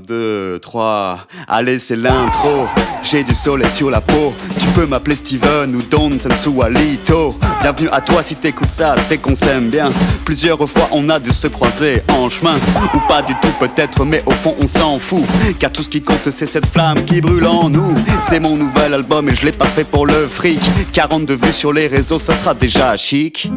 2, 3, allez c'est l'intro. J'ai du soleil sur la peau. Tu peux m'appeler Steven ou Don Sensualito. Bienvenue à toi si t'écoutes ça, c'est qu'on s'aime bien. Plusieurs fois on a dû se croiser en chemin. Ou pas du tout peut-être, mais au fond on s'en fout. Car tout ce qui compte c'est cette flamme qui brûle en nous. C'est mon nouvel album et je l'ai pas fait pour le fric. 42 vues sur les réseaux, ça sera déjà chic.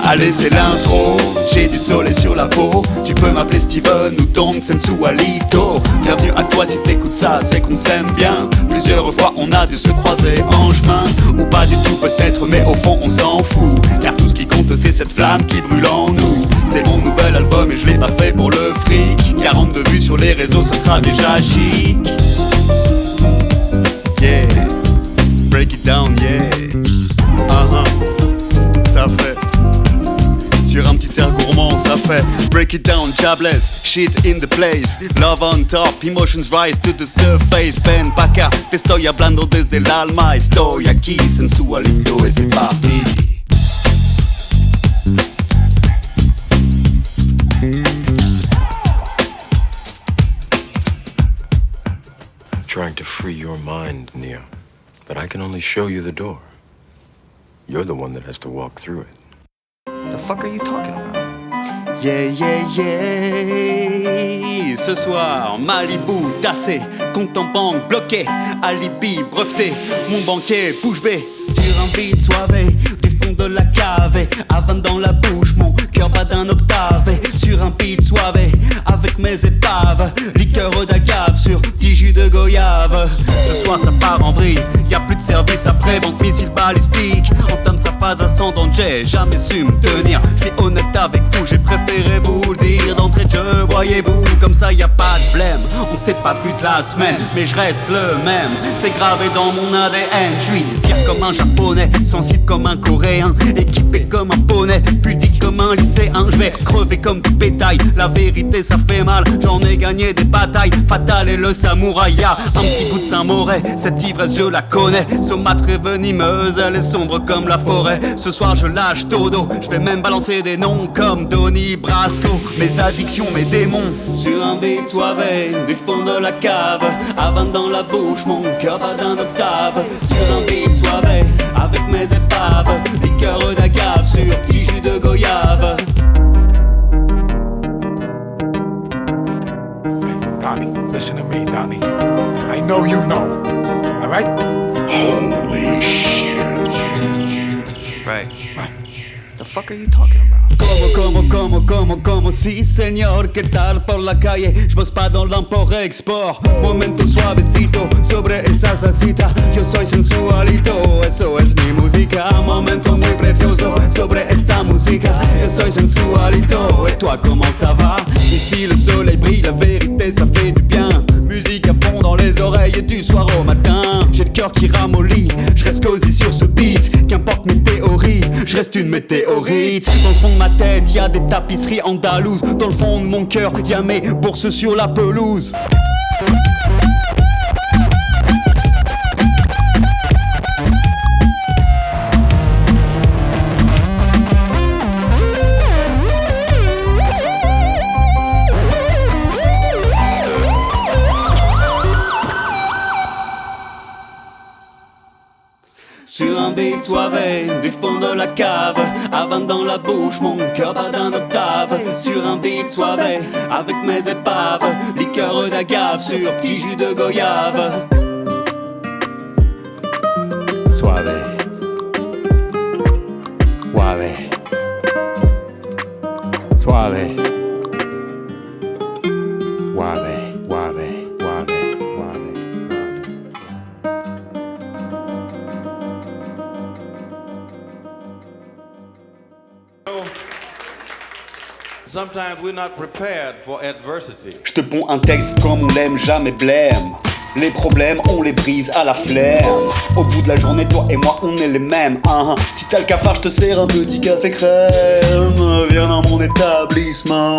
Allez c'est l'intro, j'ai du soleil sur la peau. Tu peux m'appeler Steven ou Don Sensualito. Bienvenue à toi si t'écoutes ça, c'est qu'on s'aime bien. Plusieurs fois on a dû se croiser en chemin. Ou pas du tout peut-être, mais au fond on s'en fout. Car tout ce qui compte c'est cette flamme qui brûle en nous. C'est mon nouvel album et je l'ai pas fait pour le fric. 42 vues sur les réseaux, ce sera déjà chic. Yeah, break it down, yeah. Ça fait sur un petit air gourmand, ça fait break it down, jobless, shit in the place. Love on top, emotions rise to the surface. Ven pa' acá, te estoy hablando desde el alma. Estoy aquí, sensualito, et c'est parti. Trying to free your mind, Neo, but I can only show you the door. You're the one that has to walk through it. The fuck are you talking about? Yeah, yeah, yeah. Ce soir, Malibu tassé, compte en banque bloqué, alibi breveté, mon banquier bouche bée. Sur un beat soivé, du fond de la cave, Havane dans la bouche, mon cœur bat d'un octave. Sur un beat soivé, avec mes épaves, liqueur d'agave sur 10 jus de goyave. Ce soir ça part en vrille, y'a plus de service après vente missile balistique. Entame sa phase ascendante, j'ai jamais su me tenir. J'suis honnête avec vous, j'ai préféré vous le dire d'entrée de jeu. Voyez-vous, comme ça y'a pas de blême. On s'est pas vu de la semaine, mais je reste le même. C'est gravé dans mon ADN, j'suis fier comme un japonais, sensible comme un coréen, équipé comme un poney, pudique comme un lycéen. J'vais crever comme du bétail, la vérité ça fait mal. J'en ai gagné des batailles, Fatal et le samouraï. Y'a un petit goût de Saint-Mauré, cette ivresse je la connais. Saumâtre et venimeuse, elle est sombre comme la forêt. Ce soir je lâche Dodo, je vais même balancer des noms comme Donny Brasco. Mes addictions, mes démons. Sur un beat soivé, du fond de la cave, Havane dans la bouche, mon cœur bat d'un octave. Sur un beat soivé, avec mes épaves, liqueur d'agave sur petit jus de goyave. Donnie, listen to me, Donnie. I know you know, all right? Holy shit. Right. The fuck are you talking about? Como, si señor, ¿qué tal por la calle? Je bosse pas dans l'import-export. Momento suavecito sobre esa salsita. Yo soy sensualito, eso es mi música. Momento muy precioso sobre esta música. Yo soy sensualito, et toi comment ça va? Ici le soleil brille, la vérité ça fait du bien. Musique à fond dans les oreilles du soir au matin. J'ai le cœur qui ramollit, je reste cosy sur ce beat. Qu'importe mes théories, je reste une météorite. Dans le fond de ma tête, y'a des tapisseries andalouses. Dans le fond de mon cœur, y'a mes bourses sur la pelouse. Sur un beat soivé, du fond de la cave, Havane dans la bouche, mon cœur bat d'un octave. Sur un beat soivé, avec mes épaves, liqueur d'agave sur petit jus de goyave. Suave, suave, suave, suave. Sometimes we're not prepared for adversity. Je te ponds un texte comme on l'aime, jamais blême. Les problèmes, on les brise à la flemme. Au bout de la journée, toi et moi, on est les mêmes. Si t'as le cafard, je te sers un petit café crème. Viens dans mon établissement.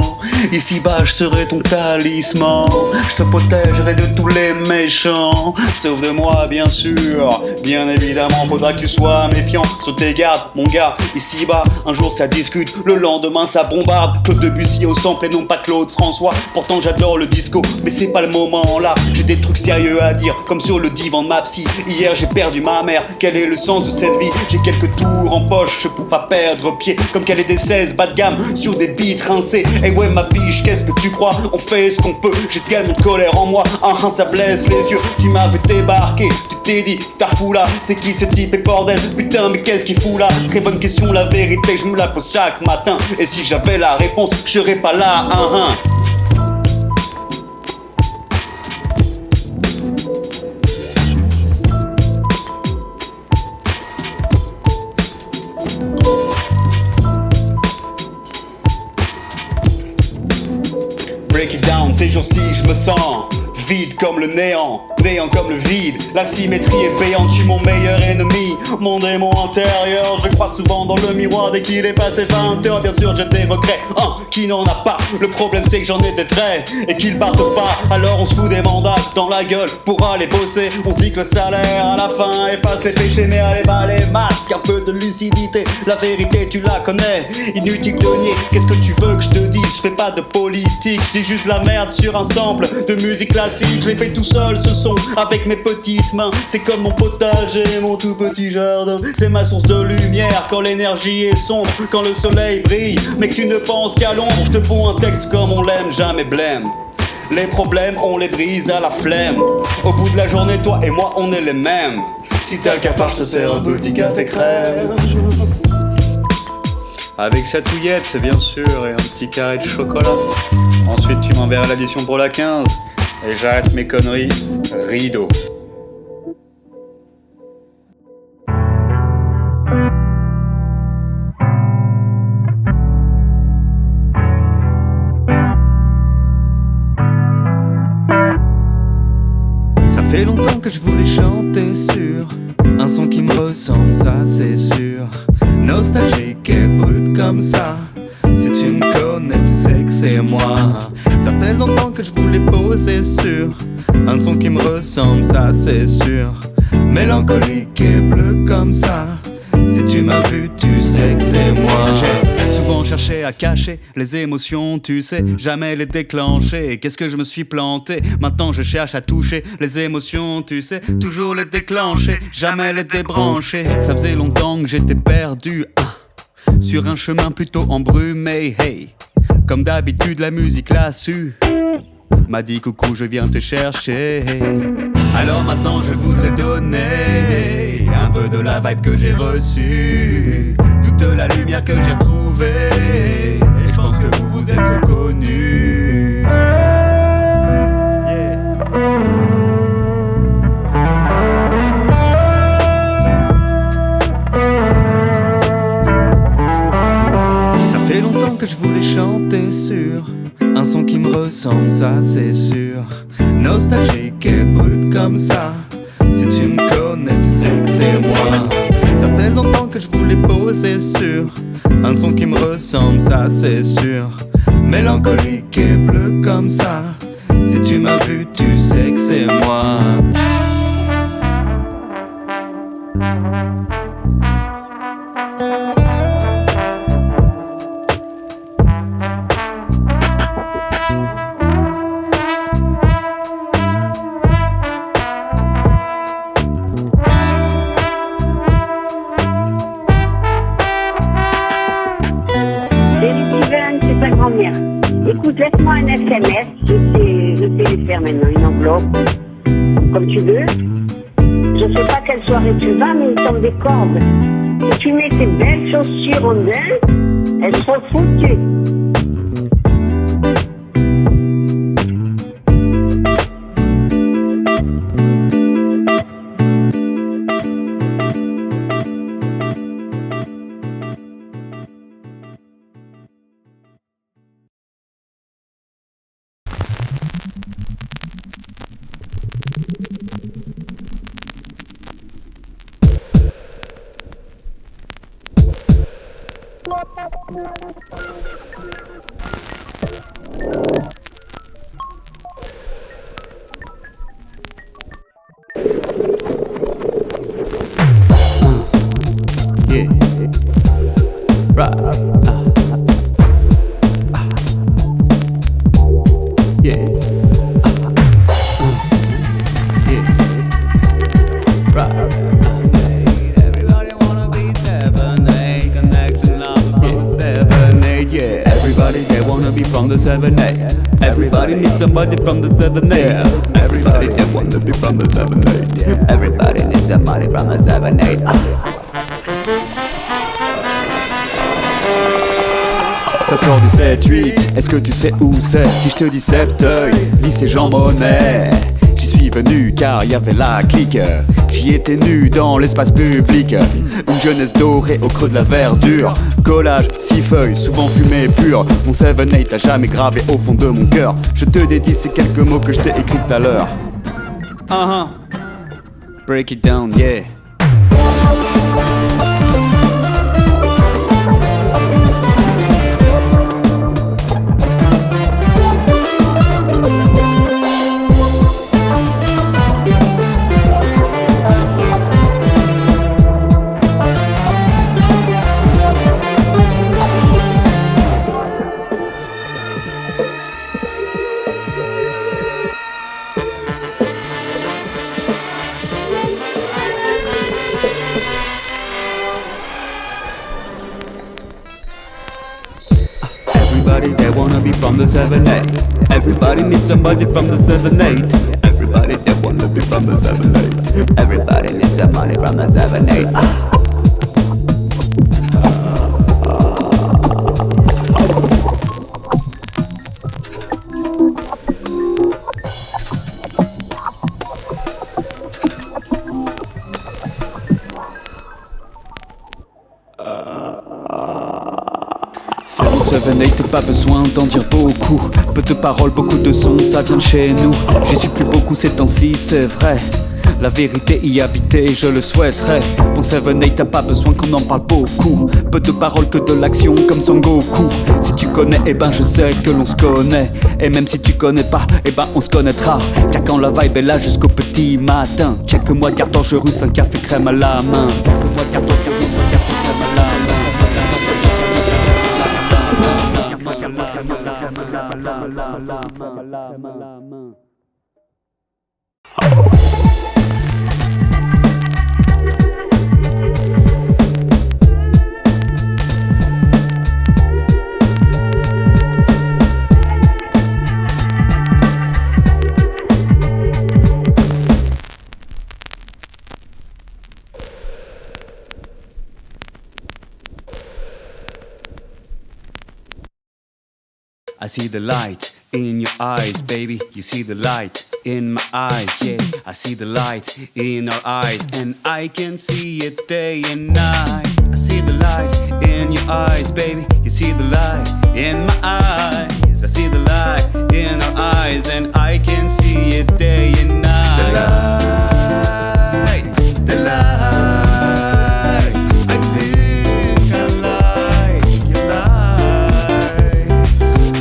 Ici-bas, je serai ton talisman. Je te protégerai de tous les méchants. Sauf de moi, bien sûr. Bien évidemment, faudra que tu sois méfiant. Sur tes gardes, mon gars. Ici-bas, un jour ça discute. Le lendemain, ça bombarde. Claude Debussy au sample et non pas Claude François. Pourtant, j'adore le disco, mais c'est pas le moment là. J'ai des trucs sérieux à dire, comme sur le divan de ma psy. Hier j'ai perdu ma mère, quel est le sens de cette vie? J'ai quelques tours en poche pour pas perdre pied. Comme qu'elle est des 16 bas de gamme sur des beats rincés. Et ouais ma biche, qu'est-ce que tu crois? On fait ce qu'on peut, j'ai tellement de colère en moi. Ça blesse les yeux, tu m'avais débarqué. Tu t'es dit, Starfou là, c'est qui ce type et bordel? Putain mais qu'est-ce qu'il fout là? Très bonne question, la vérité je me la pose chaque matin. Et si j'avais la réponse, je serais pas là. Break it down, ces jours-ci je me sens vide comme le néant, néant comme le vide. La symétrie est payante, je suis mon meilleur ennemi. Mon démon intérieur, je crois souvent dans le miroir. Dès qu'il est passé 20 heures, bien sûr j'ai des regrets. Qui n'en a pas? Le problème c'est que j'en ai des vrais et qu'ils partent pas. Alors on se fout des mandats dans la gueule pour aller bosser. On se dit que le salaire à la fin efface les péchés. Mais allez bas les masques, un peu de lucidité. La vérité tu la connais, inutile de nier. Qu'est-ce que tu veux que je te dise? Je fais pas de politique, je dis juste la merde sur un sample de musique classique. Je l'ai fait tout seul ce son avec mes petites mains. C'est comme mon potager, mon tout petit jardin. C'est ma source de lumière quand l'énergie est sombre, quand le soleil brille mais que tu ne penses qu'à l'ombre. Je te ponds un texte comme on l'aime, jamais blême. Les problèmes on les brise à la flemme. Au bout de la journée toi et moi on est les mêmes. Si t'as le cafard je te sers un petit café crème. Avec sa touillette bien sûr et un petit carré de chocolat. Ensuite tu m'enverras l'addition pour la 15. Et j'arrête mes conneries, rideau. Ça fait longtemps que je voulais chanter sur un son qui me ressemble, ça c'est sûr. Nostalgique et brut comme ça. Si tu me connais, tu sais que c'est moi. Ça fait longtemps que je voulais poser sur un son qui me ressemble, ça c'est sûr. Mélancolique et bleu comme ça. Si tu m'as vu, tu sais que c'est moi. J'ai souvent cherché à cacher les émotions, tu sais, jamais les déclencher. Qu'est-ce que je me suis planté? Maintenant je cherche à toucher les émotions, tu sais, toujours les déclencher, jamais les débrancher. Ça faisait longtemps que j'étais perdu, sur un chemin plutôt embrumé, hey. Comme d'habitude la musique l'a su, m'a dit coucou je viens te chercher. Alors maintenant je voudrais donner un peu de la vibe que j'ai reçue, toute la lumière que j'ai retrouvée. Et je pense que vous vous êtes reconnus. Que je voulais chanter sur un son qui me ressemble, ça c'est sûr. Nostalgique et brut comme ça. Si tu me connais, tu sais que c'est moi. Ça fait longtemps que je voulais poser sur un son qui me ressemble, ça c'est sûr. Mélancolique et bleu comme ça. Si tu m'as vu, tu sais que c'est moi. Écoute, laisse-moi un SMS, je sais les faire maintenant, une enveloppe, comme tu veux. Je sais pas quelle soirée tu vas, mais il tombe des cordes. Si tu mets tes belles chaussures en daim, elles sont foutues. Yeah. Right. Yeah. Yeah. Right. Everybody wanna be 7-8. Connection numbers from the 7-8. Yeah. Everybody they wanna be from the 7-8. Everybody needs somebody from the 7-8. Everybody they wanna be from the 7-8. Yeah. Everybody needs somebody from the 7-8. Ça sort du 7-8, est-ce que tu sais où c'est? Si je te dis Septeuil, lycée Jean Monnet. J'y suis venu car y avait la clique. J'y étais nu dans l'espace public. Une jeunesse dorée au creux de la verdure. Collage, 6 feuilles, souvent fumée pure. Mon 7-8 a jamais gravé au fond de mon cœur. Je te dédie ces quelques mots que je t'ai écrits tout à l'heure. Break it down, yeah. Everybody they wanna be from the 7-8. Everybody needs somebody from the 7-8. Everybody they wanna be from the 7-8. Everybody needs somebody from the 7-8. C'est le 7-8, pas besoin d'en dire beaucoup. Peu de paroles, beaucoup de sons, ça vient de chez nous. J'y suis plus beaucoup ces temps-ci, c'est vrai. La vérité y habiter, je le souhaiterais. Pour 7-8, t'as pas besoin qu'on en parle beaucoup. Peu de paroles que de l'action comme Son Goku. Si tu connais, eh ben je sais que l'on se connaît. Et même si tu connais pas, eh ben on se connaîtra. Car quand la vibe est là jusqu'au petit matin. Check-moi, garde dangereux, un café crème à la main. Check-moi, garde dangereux, un café crème à la main. I see the light in your eyes, baby. You see the light in my eyes, yeah. I see the light in our eyes, and I can see it day and night. I see the light in your eyes, baby. You see the light in my eyes. I see the light in our eyes, and I can see it day and night. The light, the light. I think I like your light.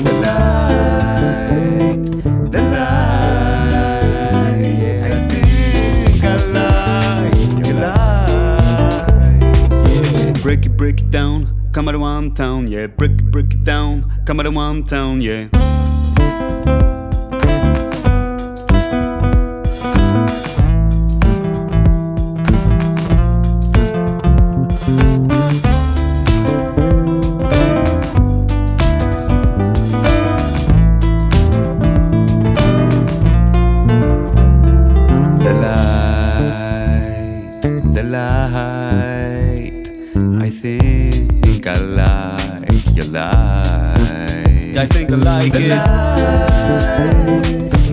The light, the light. Yeah. I think I like your light. Yeah. Break it down. Come out of one town, yeah. Break it down. Come out of one town, yeah. The light. I think I like your light. I think I like it.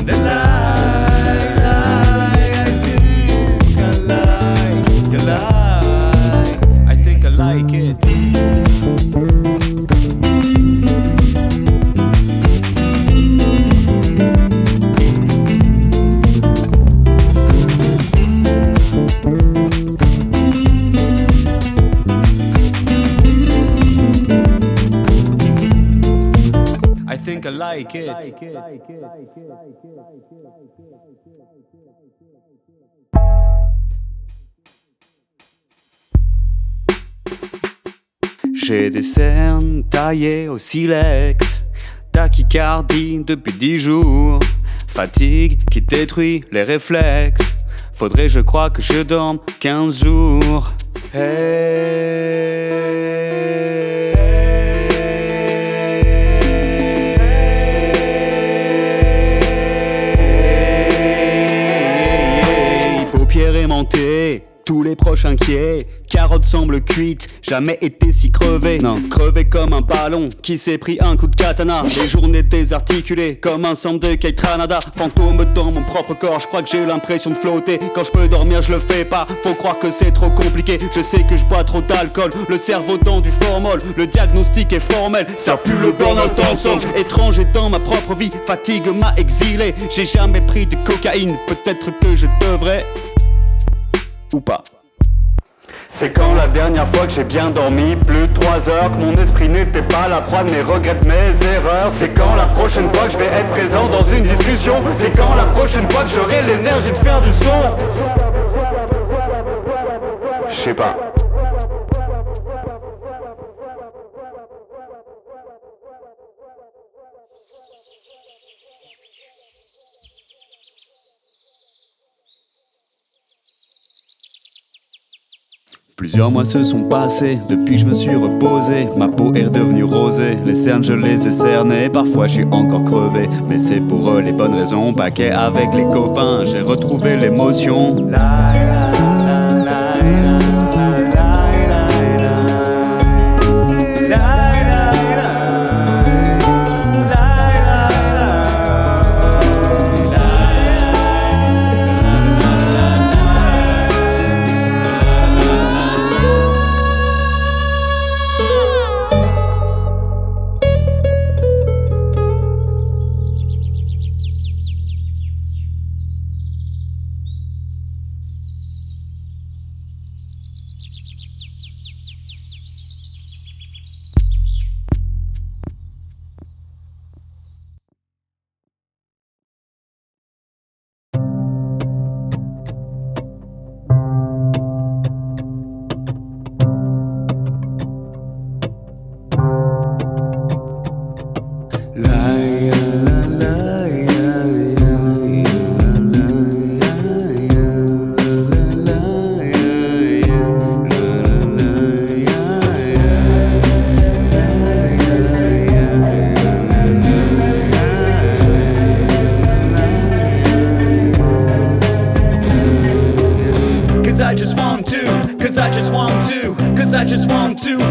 The light. I think I like your light. I think I like it. like it. J'ai des cernes taillées au silex, tachycardie depuis 10 jours, fatigue qui détruit les réflexes. Faudrait je crois que je dorme 15 jours. Paupières aimantées, tous les proches inquiets. Carotte semble cuite, jamais été si crevé. Non, crevé comme un ballon qui s'est pris un coup de katana. Les journées désarticulées comme un centre de Keitranada. Fantôme dans mon propre corps, je crois que j'ai l'impression de flotter. Quand je peux dormir je le fais pas, faut croire que c'est trop compliqué. Je sais que je bois trop d'alcool, le cerveau dans du formol. Le diagnostic est formel, ça pue le burn-out ensemble. Étranger dans ma propre vie, fatigue m'a exilé. J'ai jamais pris de cocaïne, peut-être que je devrais. Ou pas. C'est quand la dernière fois que j'ai bien dormi, plus de 3 heures, que mon esprit n'était pas la proie de mes regrets, de mes erreurs. C'est quand la prochaine fois que je vais être présent dans une discussion. C'est quand la prochaine fois que j'aurai l'énergie de faire du son. Je sais pas. Plusieurs mois se sont passés depuis que je me suis reposé. Ma peau est redevenue rosée, les cernes je les ai cernées. Parfois je suis encore crevé, mais c'est pour eux les bonnes raisons. Paquet avec les copains, j'ai retrouvé l'émotion.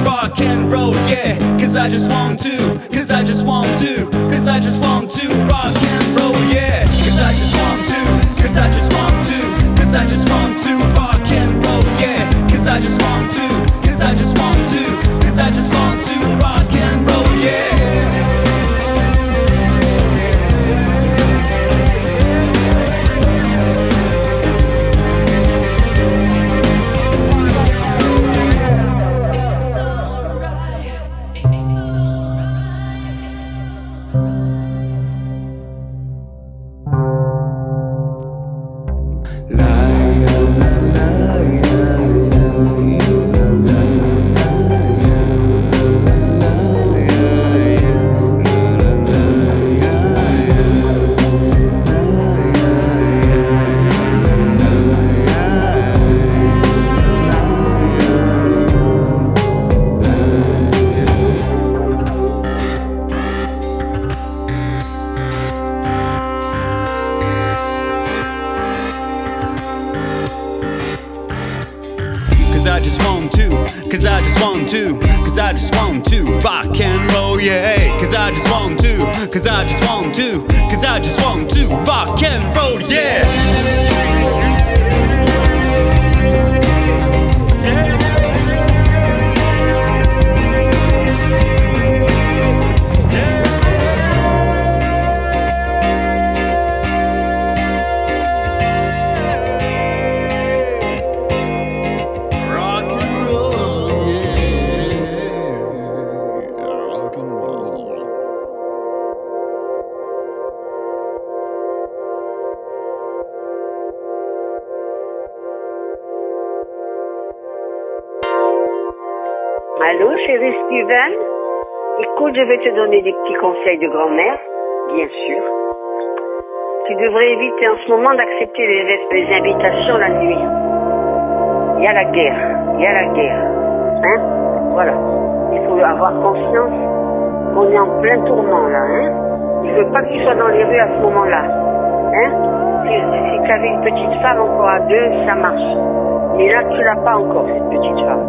Rock and roll, yeah, cause I just want to, cause I just want to, cause I just want to rock and roll, yeah, cause I just want to, cause I just want to, cause I just want to rock and roll, yeah, cause I just want to, cause I just want to, cause I just want to rock and roll, yeah. Cause I just want to, cause I just want to rock and roll, yeah. Cause I just want to, cause I just want to, cause I just want to rock and roll, yeah. Allô, chérie Steven? Écoute, je vais te donner des petits conseils de grand-mère, bien sûr. Tu devrais éviter en ce moment d'accepter les invitations la nuit. Il y a la guerre. Hein? Voilà. Il faut avoir conscience qu'on est en plein tourment, là, hein? Il ne veut pas que tu sois dans les rues à ce moment-là. Hein? Si tu avais une petite femme encore à deux, ça marche. Mais là, tu l'as pas encore, cette petite femme.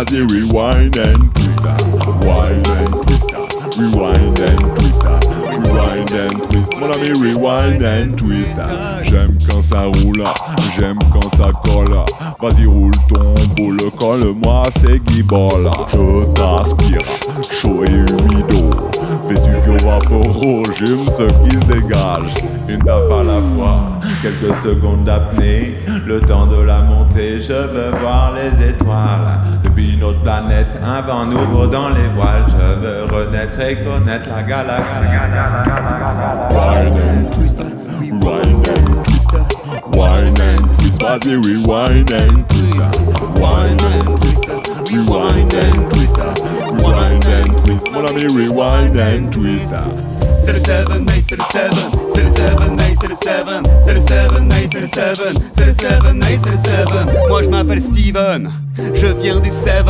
Vas-y, rewind and twist that. Wind and twist that. Rewind and twist that. Rewind and twist. Mon ami, rewind and twist that. J'aime quand ça roule, j'aime quand ça colle. Vas-y, roule ton boule, colle-moi, c'est Guibol. Je t'aspire, chaud et humido. Vesuvio vaporo, j'aime ce qui se dégage. Une taf à la fois, quelques secondes d'apnée. Le temps de la montée, je veux voir les étoiles. Depuis notre planète, un vent nouveau dans les voiles. Je veux renaître et connaître la galaxie. Wind and twist, rewind and twist, wind and twist. Vas-y, rewind and twist, wind and twist, rewind and twist, rewind and twist. Mon ami, rewind and twist. C'est le 7, 8, c'est le 7. C'est le 7, 8, c'est le 7. C'est le 7, 8, c'est le 7. C'est le 7, 8, c'est le 7. Moi je m'appelle Steven, je viens du 7.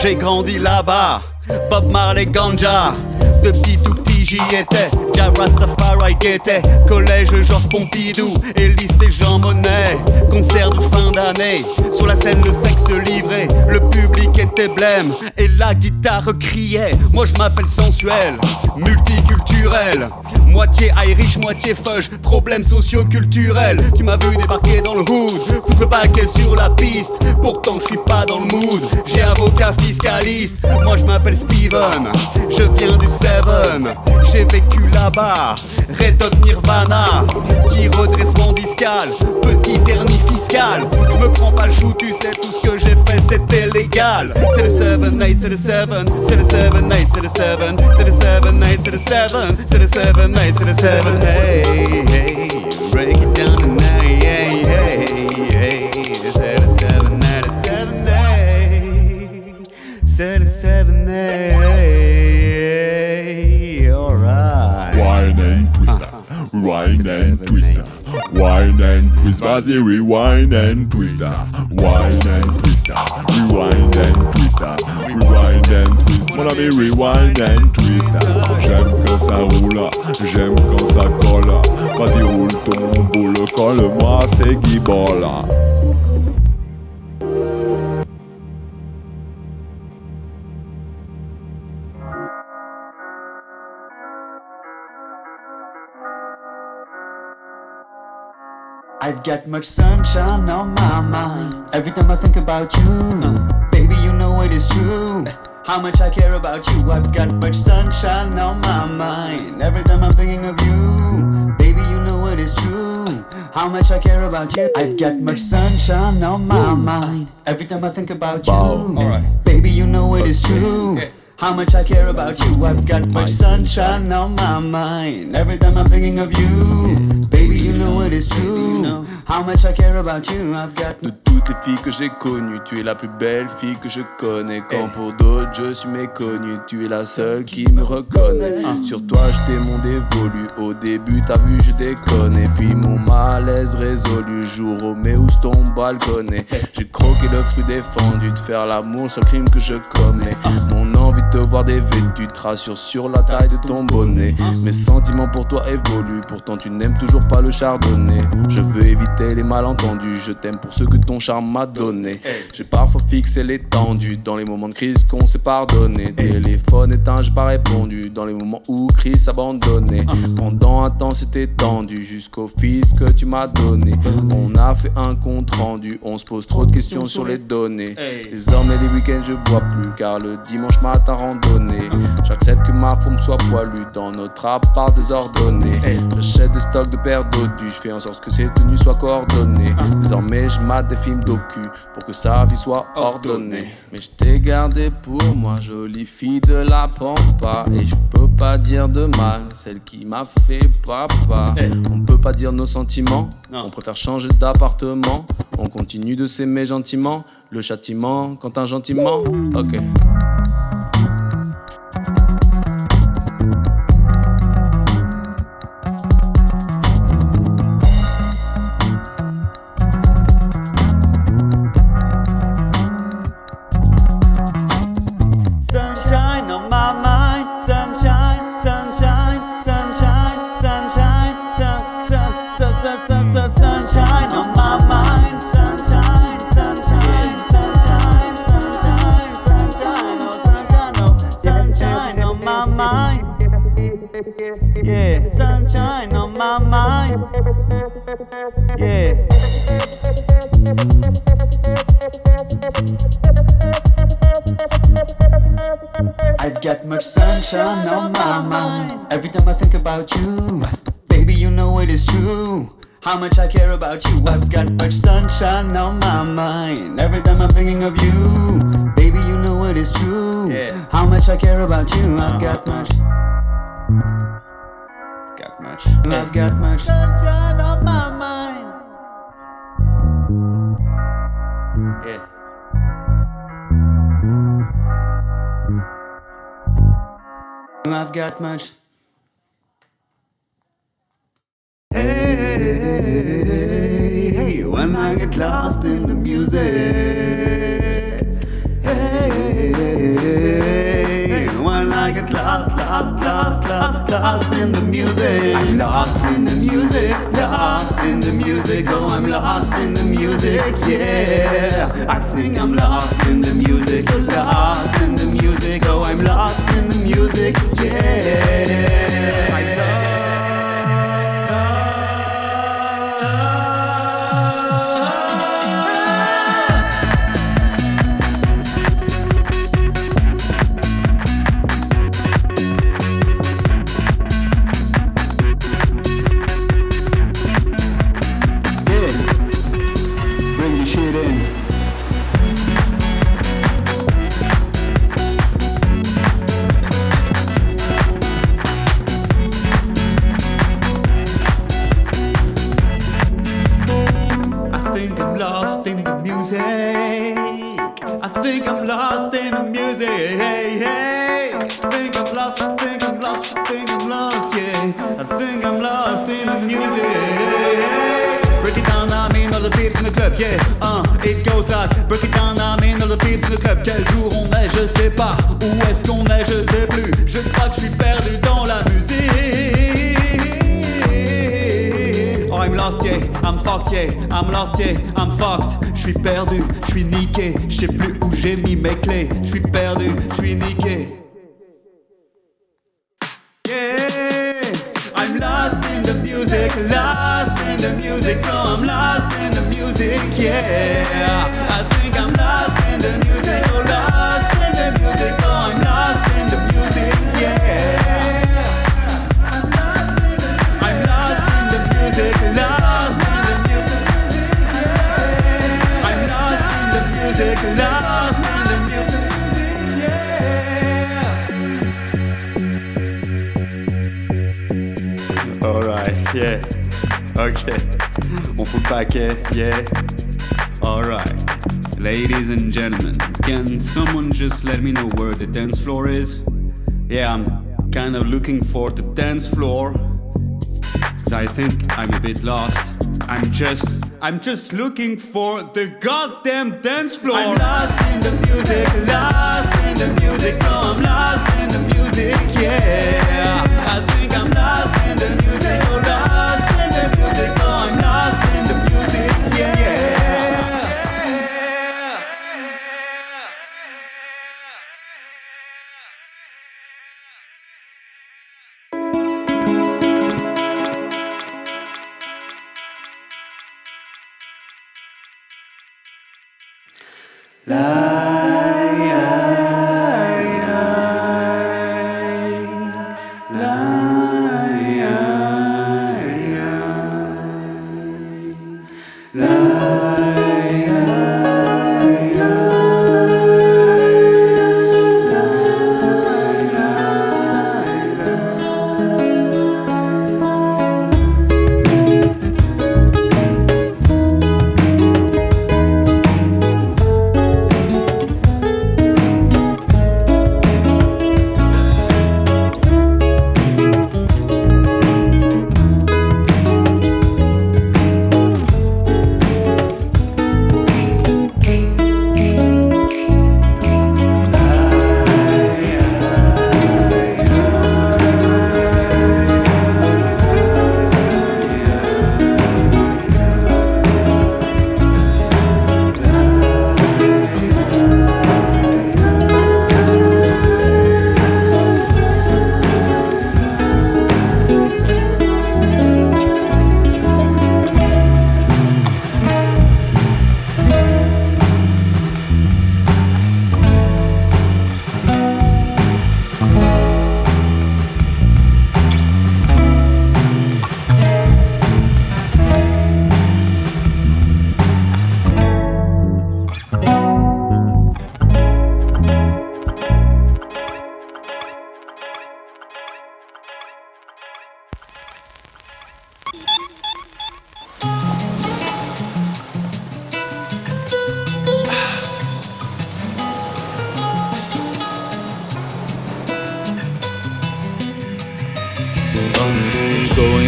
J'ai grandi là-bas, Bob Marley Ganja. Depuis tout petit j'y étais. Ja Rastafari guettait. Collège Georges Pompidou et lycée Jean Monnet. Concert de fin d'année, sur la scène le sexe livré. Le public était blême et la guitare criait. Moi je m'appelle sensuel, multiculturel, moitié Irish, moitié fudge, problème socio-culturel. Tu m'as vu débarquer dans le hood, foutre le paquet sur la piste. Pourtant je suis pas dans le mood, j'ai avocat fiscaliste. Moi je m'appelle Steven, je viens du Seven. J'ai vécu là-bas, Red Hot Nirvana. Petit redressement discal, petit hernie fiscale. Je me prends pas le chou, tu sais tout ce que j'ai fait c'était légal. C'est le 7-8, c'est le 7, c'est le 7-8, c'est le 7, c'est le 7-8, c'est le 7, c'est le 7-8, c'est le 7, hey, hey, break it down tonight, hey, hey, hey, c'est le 7-8, le 7-8, c'est le 7-8, alright. Wine and twister, wine and twister, wine and twist, vas-y rewind and twister, wine and twister, rewind and twister, rewind and twist, mon ami rewind and twister. J'aime quand ça roule, j'aime quand ça colle, vas-y roule ton boule, colle-moi c'est Guibol. I've got much sunshine on my mind. Every time I think about you, baby, you know it is true. How much I care about you. I've got much sunshine on my mind. Every time I'm thinking of you, baby, you know it is true. How much I care about you. I've got much sunshine on my mind. Every time I think about you, baby, you know it is true. How much I care about you. I've got much sunshine on my mind. Every time I'm thinking of you, baby, you know it is true. How much I care about you. I've got. De toutes les filles que j'ai connues, tu es la plus belle fille que je connais. Quand pour d'autres je suis méconnu, tu es la seule qui me reconnaît. Sur toi je t'ai mon dévolu. Au début t'as vu je déconne. Et puis mon malaise résolu. Jour Roméo ton balconnet. J'ai croqué le fruit défendu. De faire l'amour sur le crime que je commets. Mon envie de te voir dévêtu te rassure sur la taille de ton bonnet. Mes sentiments pour toi évoluent. Pourtant tu n'aimes toujours pas le chardonnay. Je veux éviter les malentendus. Je t'aime pour ce que ton charme m'a donné. J'ai parfois fixé l'étendue. Dans les moments de crise qu'on s'est pardonné. Téléphone éteint j'ai pas répondu. Dans les moments où Chris abandonné. Pendant un temps c'était tendu. Jusqu'au fils que tu m'as donné. On a fait un compte rendu. On se pose trop de questions sur les données. Désormais les week-ends je bois plus. Car le dimanche matin randonnée. J'accepte que ma forme soit poilue. Dans notre appart désordonné. J'achète des stocks de paires d'eau du. Je fais en sorte que ces tenues soient coordonnées. Désormais je mate des films docu pour que sa vie soit ordonnée. Mais je t'ai gardé pour moi, jolie fille de la pampa. Et je peux pas dire de mal, celle qui m'a fait papa. On peut pas dire nos sentiments, on préfère changer d'appartement. On continue de s'aimer gentiment, le châtiment quand un gentiment. Ok. Yeah, sunshine on my mind. Yeah. I've got much sunshine on my mind. Every time I think about you, baby, you know it is true. How much I care about you. I've got much sunshine on my mind. Every time I'm thinking of you, baby, you know it is true. How much I care about you. I've got much. I've got much sunshine on my mind. Yeah. I've got much. Hey, when I get lost in the music. Hey, when I I get lost in the music. I'm lost in the music, lost in the music. Oh, I'm lost in the music, yeah. I think I'm lost in the music, lost in the music. Oh, I'm lost in the music, yeah. I think I'm lost in the music. Hey, hey. I think I'm lost, I think I'm lost, I think I'm lost, yeah. I think I'm lost in the music. Hey, hey. Break it down, I mean all the peeps in the club, yeah. It goes like, break it down, I mean all the peeps in the club. Quel jour on est, je sais pas. Où est-ce qu'on est, je sais plus. Je crois que je suis perdu dans la musique. Oh, I'm lost, yeah, I'm fucked, yeah, I'm lost, yeah, I'm fucked. Je suis perdu, je suis niqué, je sais plus où j'ai mis mes clés. Je suis perdu, je suis niqué. Yeah, I'm lost in the music, lost in the music. Oh, I'm lost in the music, yeah. I think I'm lost in the music, oh, lost in the music. Oh, I'm lost in the music, yeah. I'm lost in the music, lost in the music. I'm lost in the music, lost in the music, yeah. Alright, yeah. Okay. On fout le paquet, yeah. Alright. Ladies and gentlemen, can someone just let me know where the dance floor is? Yeah, I'm kind of looking for the dance floor. Cause I think I'm a bit lost. I'm just looking for the goddamn dance floor. I'm lost in the music, lost in the music. Oh, I'm lost in the music, yeah. I think I'm lost in the music, oh, lost in the music. Oh, I'm lost in the music, yeah.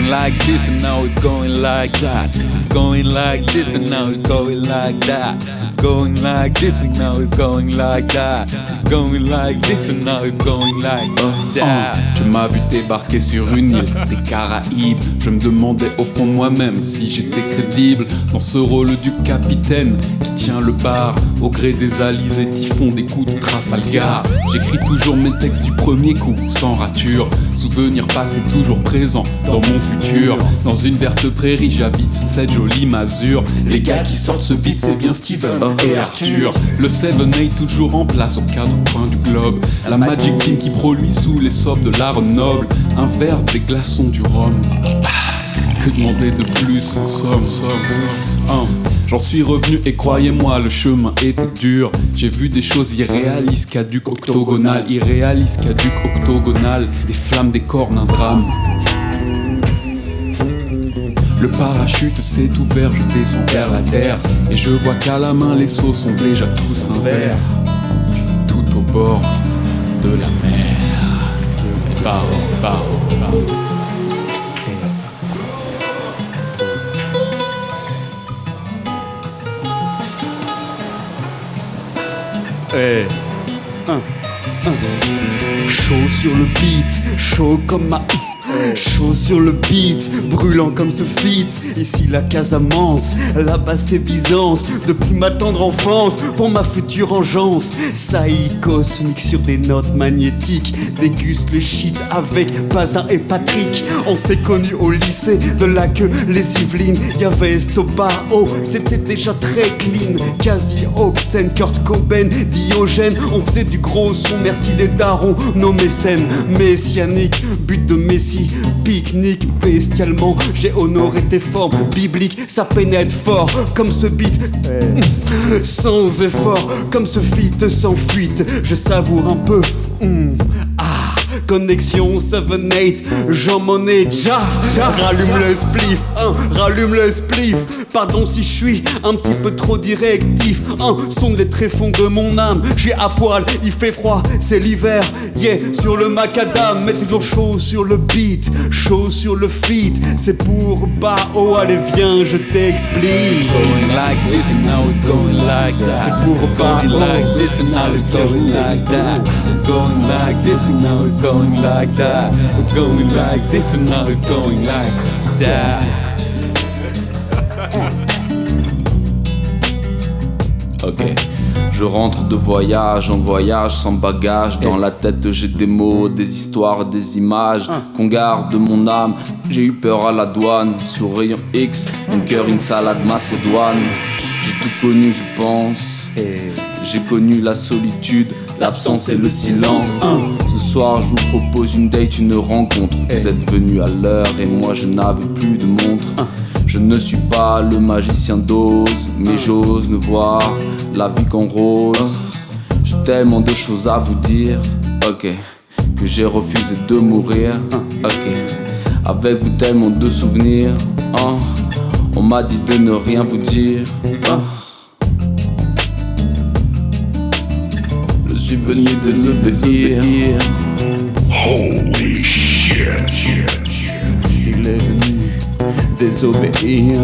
Like this and now it's going like that. It's going like this and now it's going like that. It's going like this and now it's going like that. It's going like this and now it's going like that. Tu m'as vu débarquer sur une île des Caraïbes. Je me demandais au fond de moi-même si j'étais crédible dans ce rôle du capitaine qui tient le bar au gré des alizés typhons des coups de Trafalgar. J'écris toujours mes textes du premier coup, sans rature. Souvenir passé toujours présent dans mon futur. Dans une verte prairie j'habite cette jolie masure. Les gars qui sortent ce beat c'est bien Steven et Arthur. Le 7-8 toujours en place aux quatre coins du globe. La Magic Team qui produit sous les sobres de l'art noble. Un verre, des glaçons, du rhum. Que demander de plus en somme. J'en suis revenu et croyez-moi le chemin était dur. J'ai vu des choses irréalistes, caduques, octogonales. Irréalistes, caduques, octogonales. Des flammes, des cornes, un drame. Le parachute s'est ouvert, je descends vers la terre. Et je vois qu'à la main les seaux sont déjà tous un verre. Tout au bord de la mer. Hey. Chaud sur le beat, chaud comme ma... Chaud sur le beat, brûlant comme ce feat. Ici la Casamance, là-bas c'est Byzance. Depuis ma tendre enfance, pour ma future engeance. Saï cosmique sur des notes magnétiques. Déguste le shit avec Bazin et Patrick. On s'est connus au lycée, de là que les Yvelines. Y'avait Estopao, c'était déjà très clean. Quasi obscène, Kurt Cobain, Diogène. On faisait du gros son, merci les darons, nos mécènes. Messianique, but de Messie. Pique-nique bestialement, j'ai honoré tes formes bibliques, ça pénètre fort comme ce beat, sans effort, comme ce feat sans fuite, je savoure un peu, connexion 7-8, Jean Monnet, rallume le spliff, rallume le spliff. Pardon si je suis un petit peu trop directif, son des tréfonds de mon âme. J'ai à poil, il fait froid, c'est l'hiver, yeah, sur le macadam, mais toujours chaud sur le beat, chaud sur le feat. C'est pour Bao, allez viens, je t'explique. Going like this and now it's going like that. C'est pour It's going like this and now it's going like that. It's going like this and now it's going like that. It's going like this and now it's going like that. Ok, je rentre de voyage en voyage sans bagage. Dans la tête j'ai des mots, des histoires, des images qu'on garde de mon âme. J'ai eu peur à la douane, sur rayon X, mon cœur une salade macédoine. J'ai tout connu je pense, j'ai connu la solitude, l'absence et le silence. Ce soir je vous propose une date, une rencontre. Vous êtes venus à l'heure et moi je n'avais plus de montre. Je ne suis pas le magicien d'Oz, mais j'ose ne voir la vie qu'en rose. J'ai tellement de choses à vous dire, ok, que j'ai refusé de mourir, ok. Avec vous tellement de souvenirs, on m'a dit de ne rien vous dire, Je suis venu désobéir. Holy shit. Il est venu désobéir.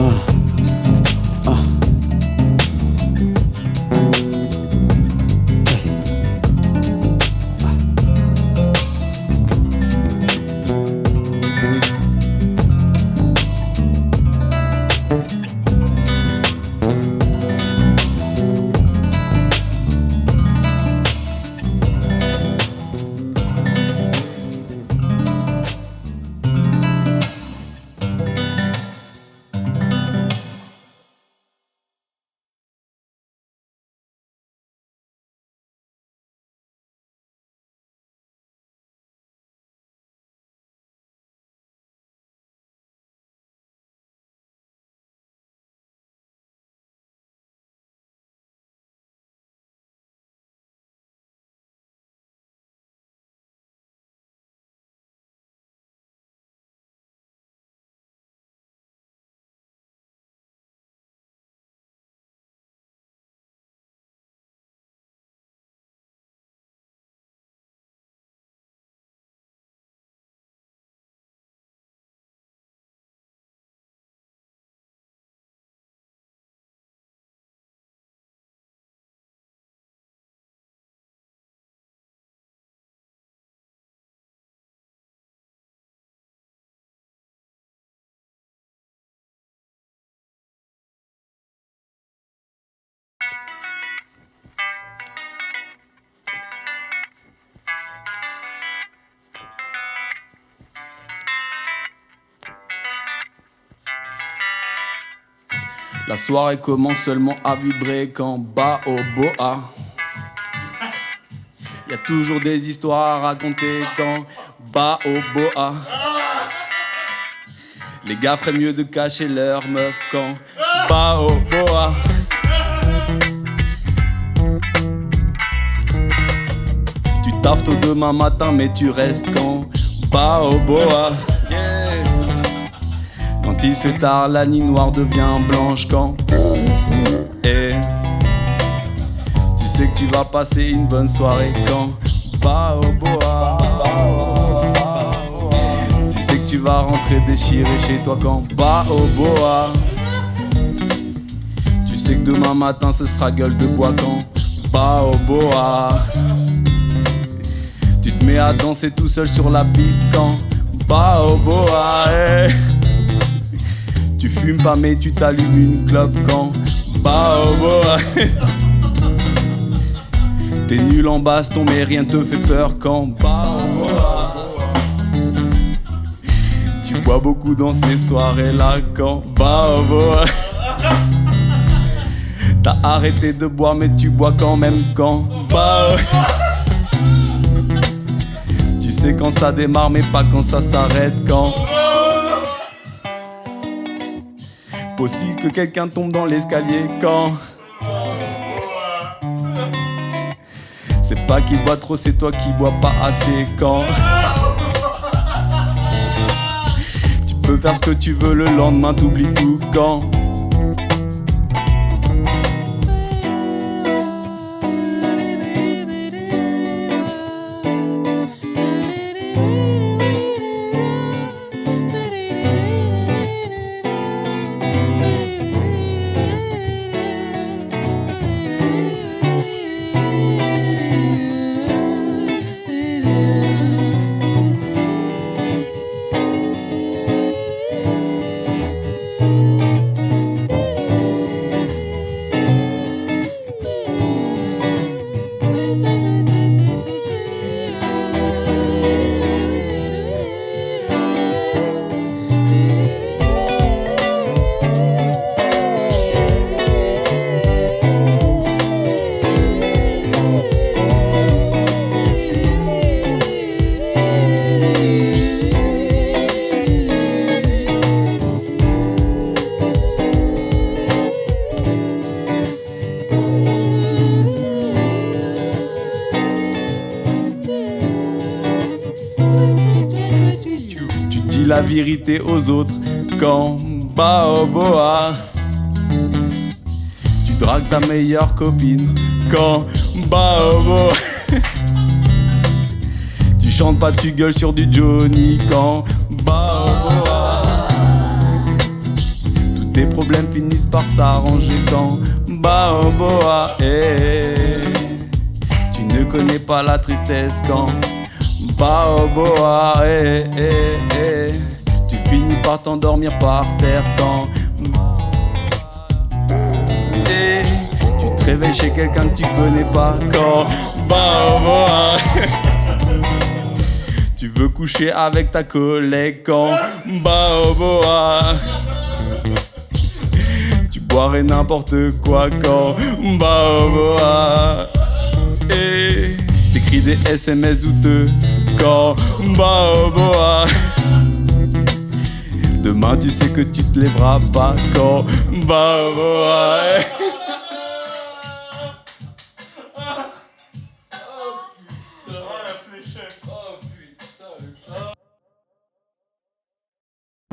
La soirée commence seulement à vibrer quand Baoboa. Y a toujours des histoires à raconter quand Baoboa. Les gars feraient mieux de cacher leur meuf quand Baoboa. Tu taffes tôt demain matin mais tu restes quand Baoboa. Yeah. Quand il se fait tard, la nuit noire devient blanche quand et tu sais que tu vas passer une bonne soirée quand Baoboa. Tu sais que tu vas rentrer déchiré chez toi quand Baoboa. Tu sais que demain matin ce sera gueule de bois quand Baoboa. Tu te mets à danser tout seul sur la piste quand Baoboa. Hey. Tu fumes pas mais tu t'allumes une clope quand Baoboa. T'es nul en baston mais rien te fait peur quand Baoboa. Tu bois beaucoup dans ces soirées là quand Baoboa. T'as arrêté de boire mais tu bois quand même quand Baoboa. Tu sais quand ça démarre mais pas quand ça s'arrête quand. Possible que quelqu'un tombe dans l'escalier quand. C'est pas qu'il boit trop, c'est toi qui bois pas assez quand. Tu peux faire ce que tu veux, le lendemain t'oublies tout quand. La vérité aux autres quand Baoboa. Tu dragues ta meilleure copine quand Baoboa. Tu chantes pas, tu gueules sur du Johnny quand Baoboa. Tous tes problèmes finissent par s'arranger quand Baoboa. Hey. Tu ne connais pas la tristesse quand Baoboa. Hey, hey, hey. Tu finis par t'endormir par terre quand hey. Tu te réveilles chez quelqu'un que tu connais pas quand Baoboa. Tu veux coucher avec ta collègue quand Baoboa. Tu boirais n'importe quoi quand Baoboa. Hey. T'écris des SMS douteux quand Baoboa. Demain tu sais que tu te lèveras pas quand Baoboa.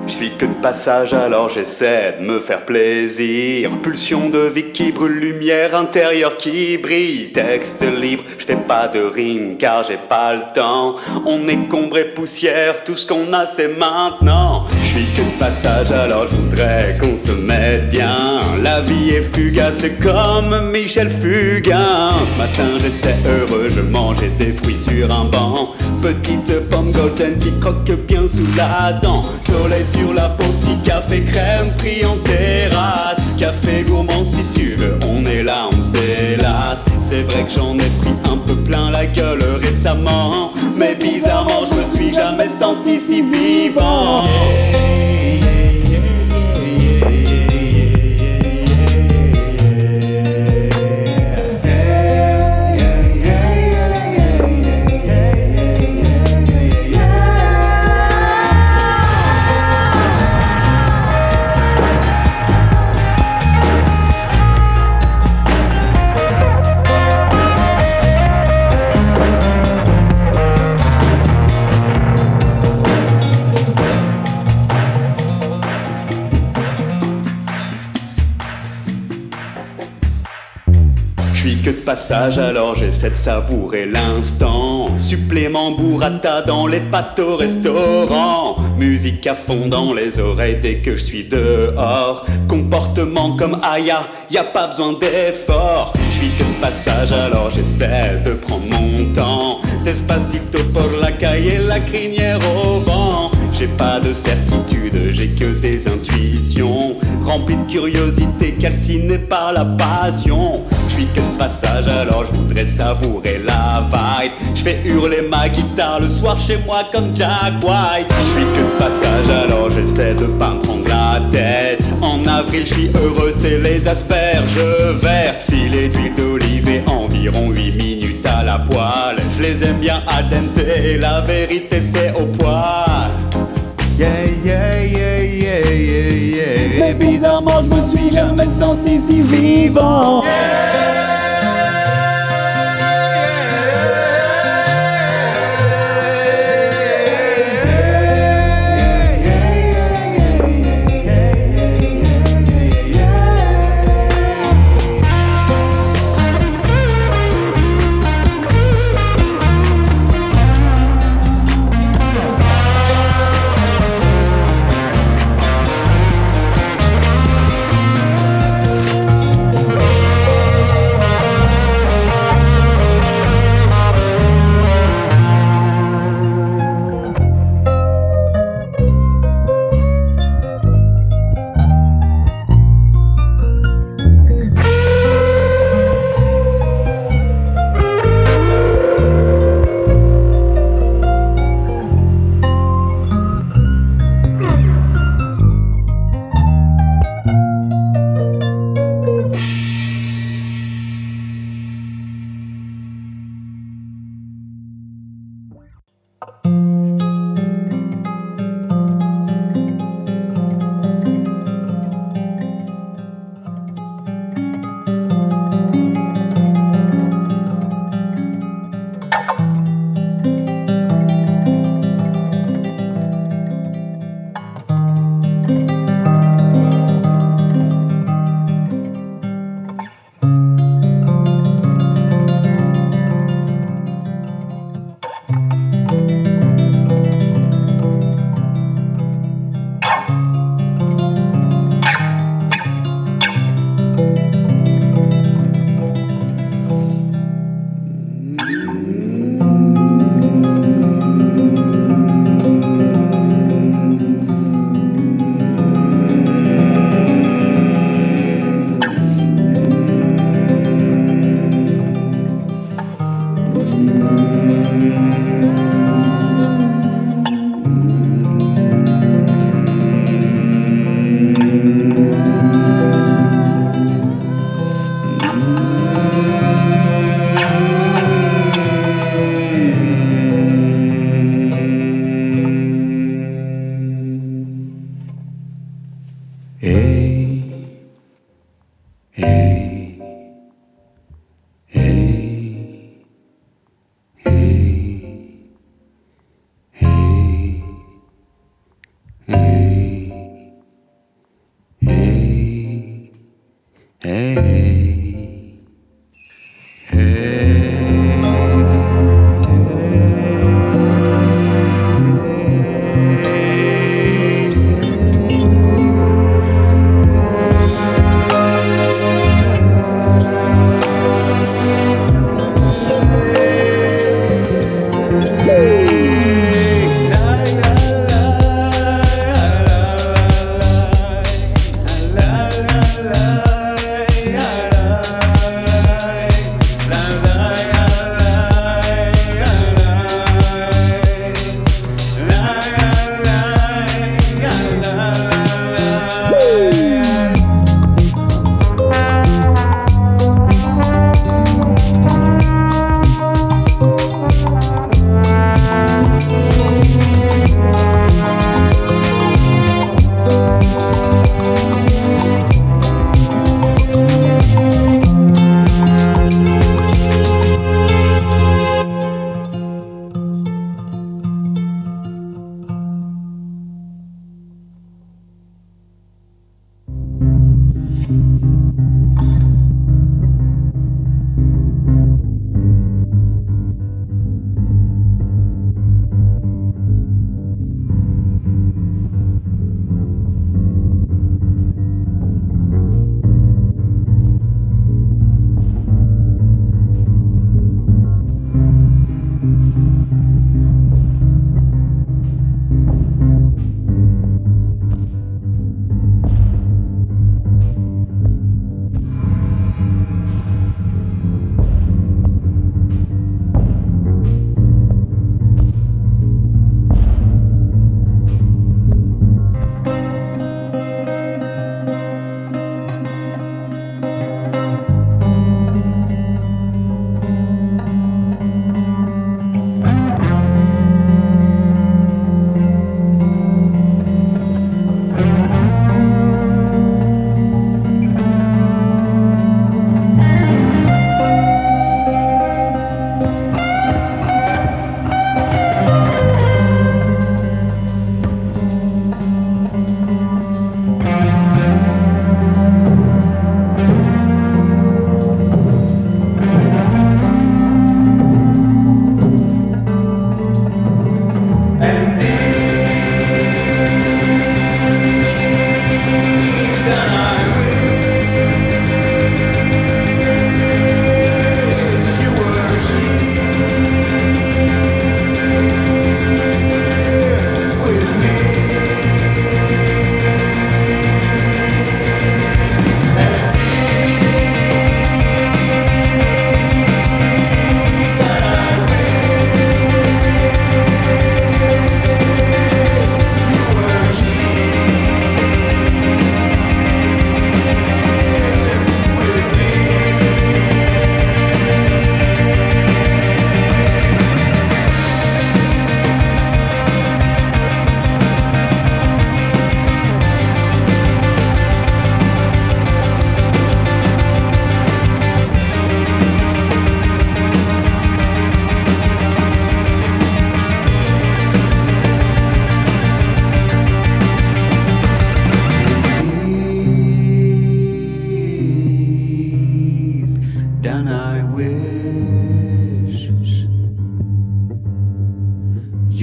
Je suis que de passage alors j'essaie de me faire plaisir. Pulsion de vie qui brûle, lumière intérieure qui brille. Texte libre, je fais pas de rime car j'ai pas le temps. On est combré poussière, tout ce qu'on a c'est maintenant. Je suis que de passage alors je voudrais qu'on se mette bien. La vie est fugace, c'est comme Michel Fugain. Ce matin j'étais heureux, je mangeais des fruits sur un banc. Petite pomme golden qui croque bien sous la dent. Soleil sur la peau, petit café crème pris en terrasse. Café gourmand si tu veux, on est là, on se délasse. C'est vrai que j'en ai pris un peu plein la gueule récemment. Mais bizarrement je me suis jamais senti si vivant. passage, alors j'essaie de savourer l'instant. Supplément burrata dans les pâtes au restaurant. Musique à fond dans les oreilles dès que je suis dehors. Comportement comme Aya, y a pas besoin d'effort. Je suis que de passage, alors j'essaie de prendre mon temps. Despacito pour la caille et la crinière au vent. J'ai pas de certitude, j'ai que des intuitions. Rempli de curiosité, calciné par la passion. Je suis que de passage, alors je voudrais savourer la vibe. Je fais hurler ma guitare le soir chez moi comme Jack White. Je suis que de passage, alors j'essaie de pas me prendre la tête. En avril, je suis heureux, c'est les asperges vertes. Filet d'huile d'olive et environ 8 minutes à la poêle. Je les aime bien al dente, la vérité c'est au poil. Yeah, yeah, yeah, yeah, yeah, yeah. Mais bizarrement, je me suis jamais senti si vivant.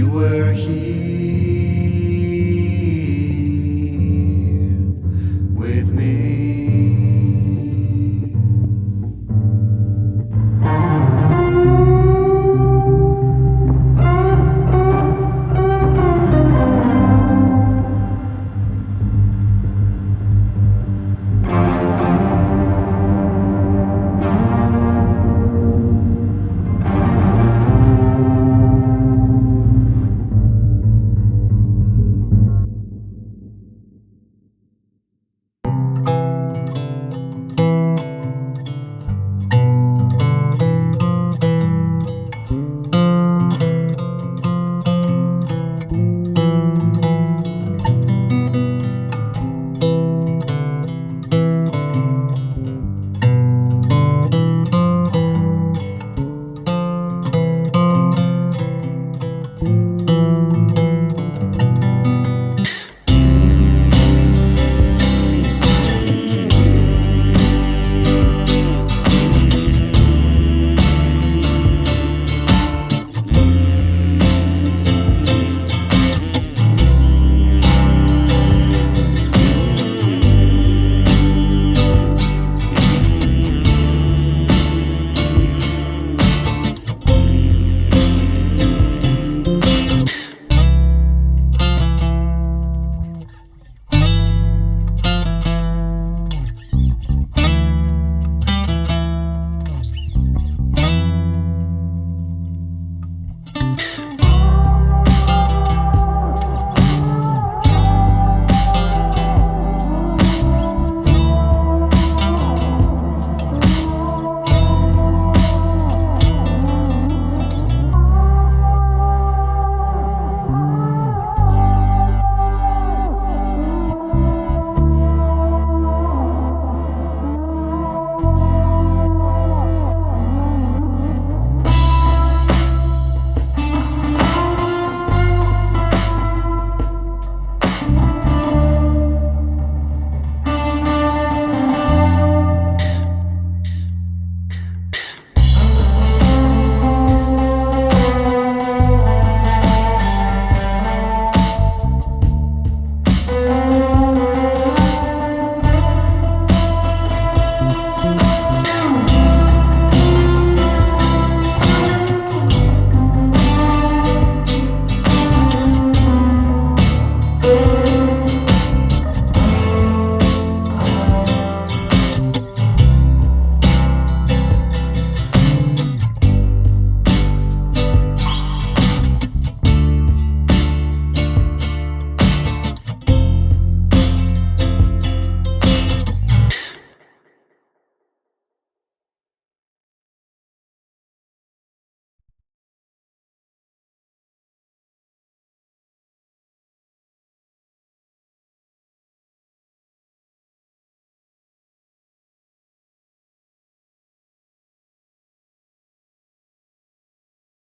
You were here.